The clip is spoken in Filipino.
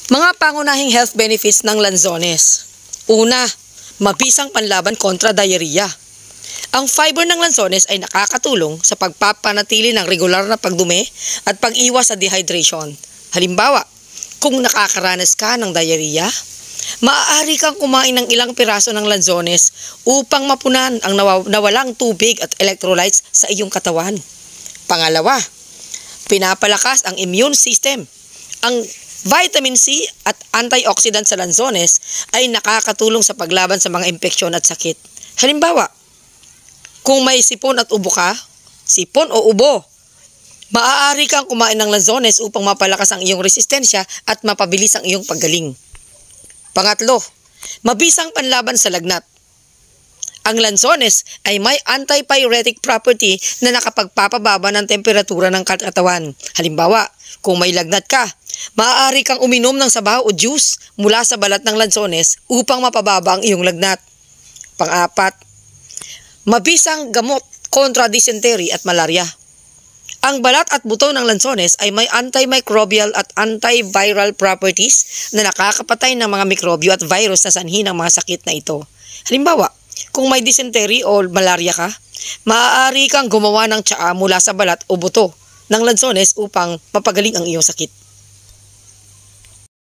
Mga pangunahing health benefits ng lanzones. Una, mabisang panlaban kontra diarrhea. Ang fiber ng lanzones ay nakakatulong sa pagpapanatili ng regular na pagdumi at pag-iwas sa dehydration. Halimbawa, kung nakakaranas ka ng diarrhea, maaari kang kumain ng ilang piraso ng lanzones upang mapunan ang nawalang tubig at electrolytes sa iyong katawan. Pangalawa, pinapalakas ang immune system. Ang vitamin C at antioxidant sa lanzones ay nakakatulong sa paglaban sa mga impeksyon at sakit. Halimbawa, kung may sipon at ubo ka, sipon o ubo, maaari kang kumain ng lanzones upang mapalakas ang iyong resistensya at mapabilis ang iyong paggaling. Pangatlo, mabisang panlaban sa lagnat. Ang lanzones ay may antipyretic property na nakapagpapababa ng temperatura ng katawan. Halimbawa, kung may lagnat ka, maaari kang uminom ng sabaw o juice mula sa balat ng lanzones upang mapababa ang iyong lagnat. Pang-apat, mabisang gamot kontra dysentery at malaria. Ang balat at buto ng lanzones ay may antimicrobial at antiviral properties na nakakapatay ng mga mikrobyo at virus na sanhi ng mga sakit na ito. Halimbawa, kung may dysentery o malaria ka, maaari kang gumawa ng tsaa mula sa balat o buto ng lanzones upang mapagaling ang iyong sakit.